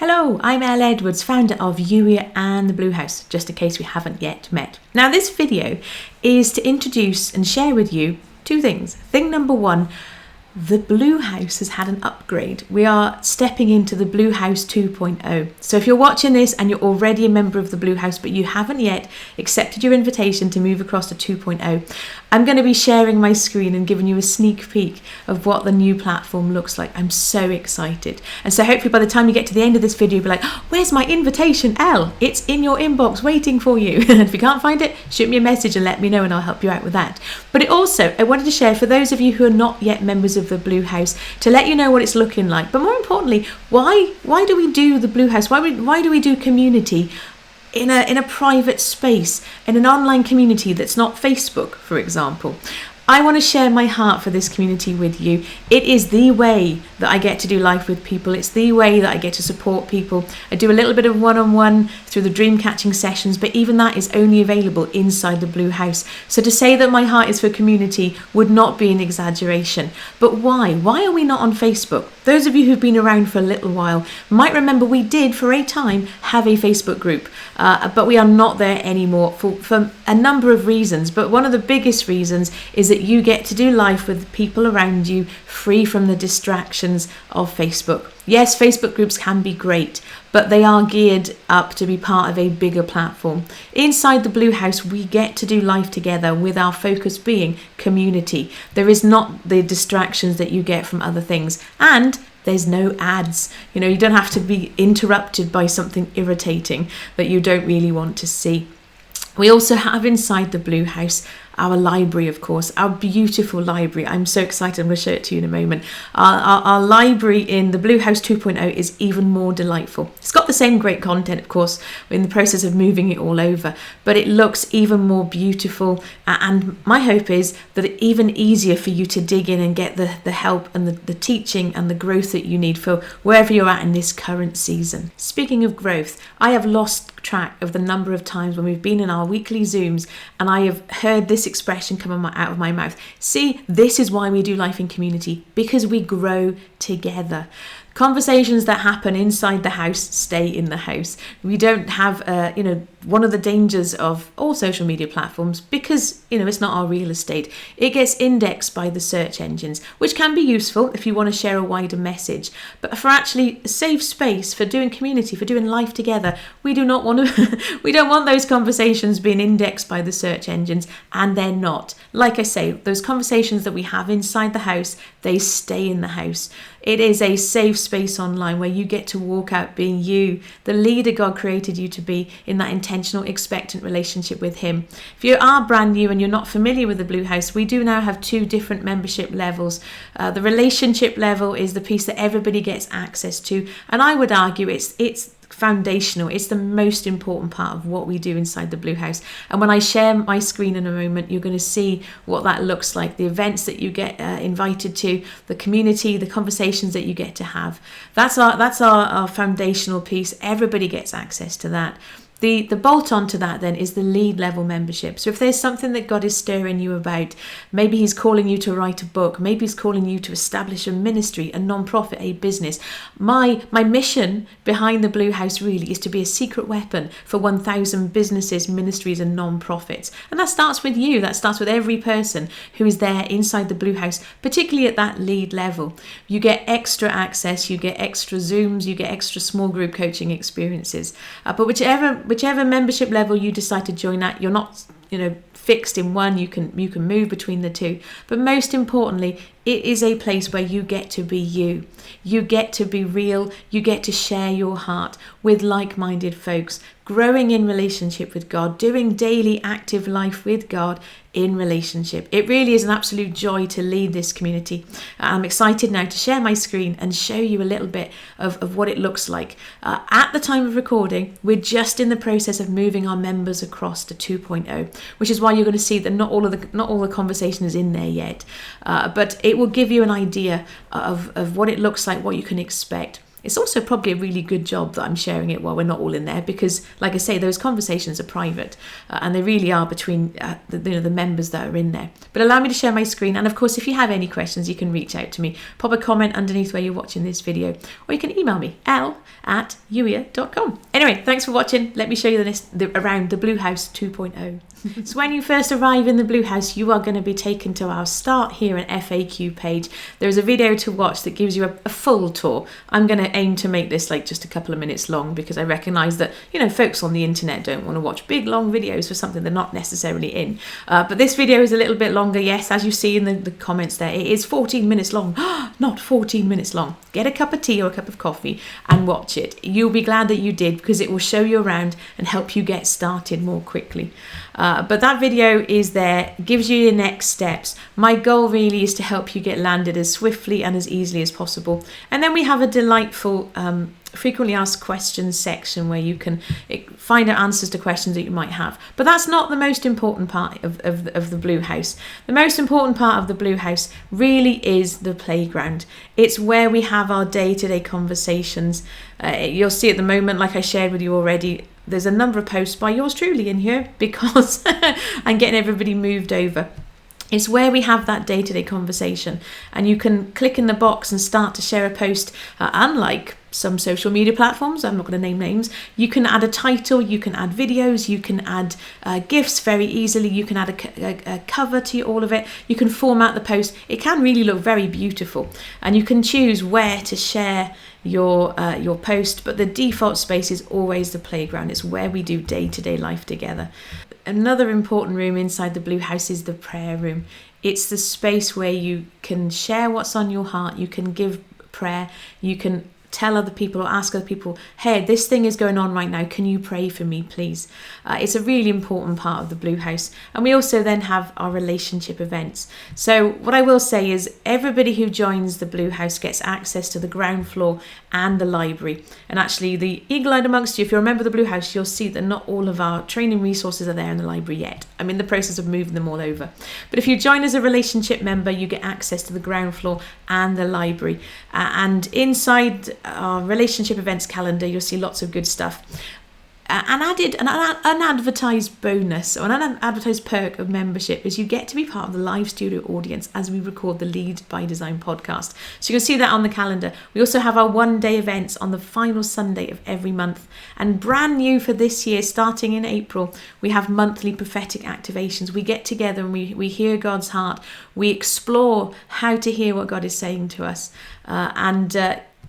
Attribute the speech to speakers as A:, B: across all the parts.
A: Hello, I'm Elle Edwards, founder of Youier and the Blue House, just in case we haven't yet met. Now this video is to introduce and share with you two things. Thing number one, the Blue House has had an upgrade. We are stepping into the Blue House 2.0. So if you're watching this and you're already a member of the Blue House, but you haven't yet accepted your invitation to move across to 2.0, I'm going to be sharing my screen and giving you a sneak peek of what the new platform looks like. I'm so excited. And so hopefully by the time you get to the end of this video, you'll be like, oh, where's my invitation, Elle? It's in your inbox waiting for you. And if you can't find it, shoot me a message and let me know and I'll help you out with that. But I wanted to share for those of you who are not yet members of the Blue House, to let you know what it's looking like. But more importantly, why do we do the Blue House? Why do we do community in a private space, in an online community that's not Facebook, for example? I want to share my heart for this community with you. It is the way that I get to do life with people. It's the way that I get to support people. I do a little bit of one-on-one through the dream catching sessions, but even that is only available inside the Blue House. So to say that my heart is for community would not be an exaggeration. But why? Why are we not on Facebook? Those of you who've been around for a little while might remember we did for a time have a Facebook group, but we are not there anymore for a number of reasons. But one of the biggest reasons is that you get to do life with people around you, free from the distractions of Facebook. Yes, Facebook groups can be great, but they are geared up to be part of a bigger platform. Inside the Blue House, we get to do life together with our focus being community. There is not the distractions that you get from other things, and there's no ads. You don't have to be interrupted by something irritating that you don't really want to see. We also have inside the Blue House our library, of course, our beautiful library. I'm so excited. I'm going to show it to you in a moment. Our library in the Blue House 2.0 is even more delightful. It's got the same great content, of course. We're in the process of moving it all over, but it looks even more beautiful. And my hope is that it's even easier for you to dig in and get the help and the teaching and the growth that you need for wherever you're at in this current season. Speaking of growth, I have lost track of the number of times when we've been in our weekly Zooms and I have heard this expression come out of my mouth. See, this is why we do life in community, because we grow together. Conversations that happen inside the house stay in the house. We don't have, one of the dangers of all social media platforms, because, it's not our real estate. It gets indexed by the search engines, which can be useful if you want to share a wider message. But for actually a safe space, for doing community, for doing life together, we do not want to, we don't want those conversations being indexed by the search engines, and they're not. Like I say, those conversations that we have inside the house, they stay in the house. It is a safe space online where you get to walk out being you, the leader God created you to be, in that intentional, expectant relationship with Him. If you are brand new and you're not familiar with the Blue House, we do now have two different membership levels. The relationship level is the piece that everybody gets access to, and I would argue it's foundational. It's the most important part of what we do inside the Blue House. And when I share my screen in a moment, you're going to see what that looks like, the events that you get invited to, the community, the conversations that you get to have. That's our foundational piece. Everybody gets access to that. The bolt on to that then is the lead level membership. So if there's something that God is stirring you about, maybe He's calling you to write a book, maybe He's calling you to establish a ministry, a non-profit, a business. My mission behind the Blue House really is to be a secret weapon for 1,000 businesses, ministries and non-profits. And that starts with you. That starts with every person who is there inside the Blue House, particularly at that lead level. You get extra access, you get extra Zooms, you get extra small group coaching experiences. But whichever membership level you decide to join at, you're not, fixed in one. You can move between the two. But most importantly, it is a place where you get to be you. You get to be real. You get to share your heart with like-minded folks, growing in relationship with God, doing daily active life with God in relationship. It really is an absolute joy to lead this community. I'm excited now to share my screen and show you a little bit of what it looks like. At the time of recording, we're just in the process of moving our members across to 2.0, which is why you're going to see that not all the conversation is in there yet. But it will give you an idea of what it looks like, what you can expect. It's also probably a really good job that I'm sharing it while we're not all in there, because, like I say, those conversations are private and they really are between the members that are in there. But allow me to share my screen, and of course, if you have any questions, you can reach out to me. Pop a comment underneath where you're watching this video, or you can email me, l@youier.com. Anyway, thanks for watching. Let me show you around the Blue House 2.0. So when you first arrive in the Blue House, you are going to be taken to our Start Here and FAQ page. There is a video to watch that gives you a full tour. I'm going to aim to make this like just a couple of minutes long, because I recognise that, folks on the internet don't want to watch big long videos for something they're not necessarily in. But this video is a little bit longer, yes, as you see in the comments there. It is 14 minutes long. Not 14 minutes long. Get a cup of tea or a cup of coffee and watch it. You'll be glad that you did, because it will show you around and help you get started more quickly. But that video is there, gives you your next steps. My goal really is to help you get landed as swiftly and as easily as possible. And then we have a delightful frequently asked questions section where you can find out answers to questions that you might have. But that's not the most important part of the Blue House. The most important part of the Blue House really is the playground. It's where we have our day-to-day conversations. You'll see at the moment, like I shared with you already, there's a number of posts by yours truly in here because I'm getting everybody moved over. It's where we have that day-to-day conversation, and you can click in the box and start to share a post. Unlike some social media platforms, I'm not going to name names, you can add a title, you can add videos, you can add GIFs very easily, you can add a cover to all of it, you can format the post. It can really look very beautiful, and you can choose where to share your post, but the default space is always the playground. It's where we do day-to-day life together. Another important room inside the Blue House is the prayer room. It's the space where you can share what's on your heart, you can give prayer, you can tell other people or ask other people, hey, this thing is going on right now, can you pray for me, please? It's a really important part of the Blue House. And we also then have our relationship events. So what I will say is everybody who joins the Blue House gets access to the ground floor and the library. And actually, the eagle-eyed amongst you, if you're a member of the Blue House, you'll see that not all of our training resources are there in the library yet. I'm in the process of moving them all over. But if you join as a relationship member, you get access to the ground floor and the library. And inside our relationship events calendar, you'll see lots of good stuff. An unadvertised bonus or an unadvertised perk of membership is you get to be part of the live studio audience as we record the Lead by Design podcast. So you'll see that on the calendar. We also have our one-day events on the final Sunday of every month. And brand new for this year, starting in April, we have monthly prophetic activations. We get together and we hear God's heart. We explore how to hear what God is saying to us.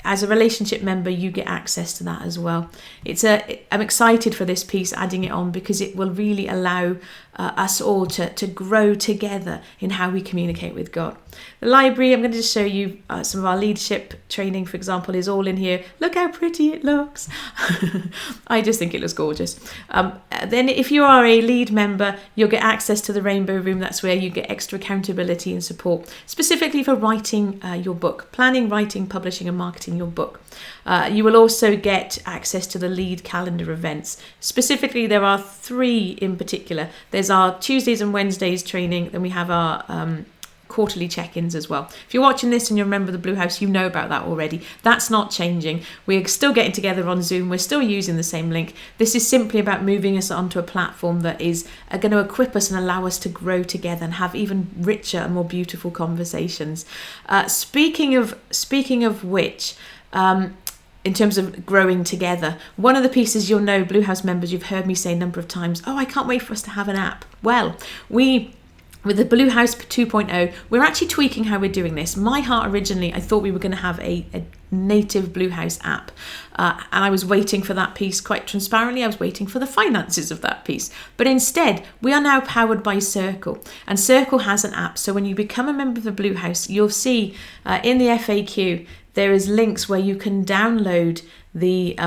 A: As a relationship member, you get access to that as well. I'm excited for this piece, adding it on, because it will really allow us all to grow together in how we communicate with God. The library, I'm going to just show you some of our leadership training, for example, is all in here. Look how pretty it looks. I just think it looks gorgeous. Then if you are a lead member, you'll get access to the Rainbow Room. That's where you get extra accountability and support, specifically for writing your book, planning, writing, publishing and marketing your book. You will also get access to the Lead calendar events. Specifically, there are 3 in particular. There's our Tuesdays and Wednesdays training, then we have our quarterly check-ins as well. If you're watching this and you're a member of the Blue House, you know about that already. That's not changing. We're still getting together on Zoom. We're still using the same link. This is simply about moving us onto a platform that is going to equip us and allow us to grow together and have even richer and more beautiful conversations. Speaking of which, in terms of growing together, one of the pieces you'll know, Blue House members, you've heard me say a number of times, I can't wait for us to have an app. Well, with the Blue House 2.0, we're actually tweaking how we're doing this. My heart originally, I thought we were going to have a native Blue House app. And I was waiting for that piece, quite transparently. I was waiting for the finances of that piece. But instead, we are now powered by Circle. And Circle has an app. So when you become a member of the Blue House, you'll see in the FAQ, there is links where you can download the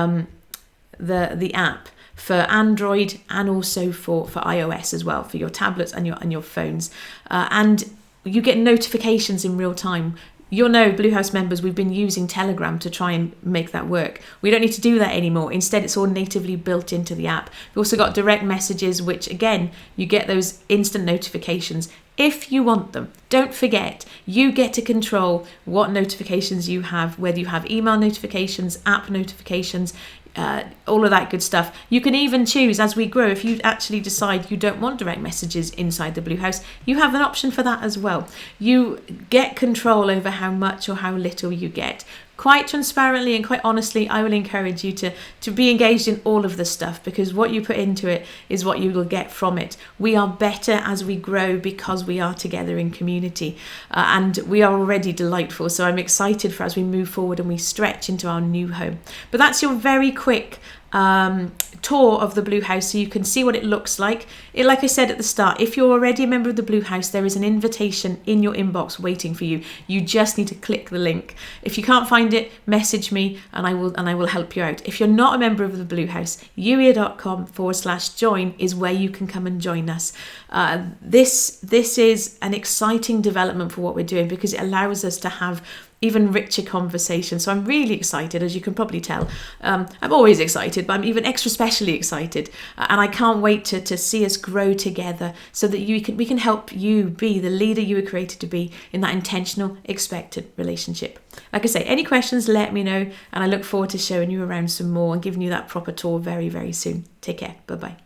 A: app for Android and also for iOS as well, for your tablets and your phones. And you get notifications in real time. You'll know, Blue House members, we've been using Telegram to try and make that work. We don't need to do that anymore. Instead, it's all natively built into the app. We've also got direct messages, which again, you get those instant notifications if you want them. Don't forget, you get to control what notifications you have, whether you have email notifications, app notifications, all of that good stuff. You can even choose, as we grow, if you actually decide you don't want direct messages inside the Blue House, you have an option for that as well. You get control over how much or how little you get. Quite transparently and quite honestly, I will encourage you to be engaged in all of this stuff, because what you put into it is what you will get from it. We are better as we grow because we are together in community, and we are already delightful. So I'm excited for as we move forward and we stretch into our new home. But that's your very quick tour of the Blue House, so you can see what it looks like. Like I said at the start, if you're already a member of the Blue House, there is an invitation in your inbox waiting for you. You just need to click the link. If you can't find it, message me and I will help you out. If you're not a member of the Blue House, youier.com/join is where you can come and join us. This is an exciting development for what we're doing, because it allows us to have even richer conversation. So I'm really excited, as you can probably tell. I'm always excited, but I'm even extra specially excited. And I can't wait to see us grow together, so that we can help you be the leader you were created to be in that intentional, expected relationship. Like I say, any questions, let me know. And I look forward to showing you around some more and giving you that proper tour very, very soon. Take care. Bye-bye.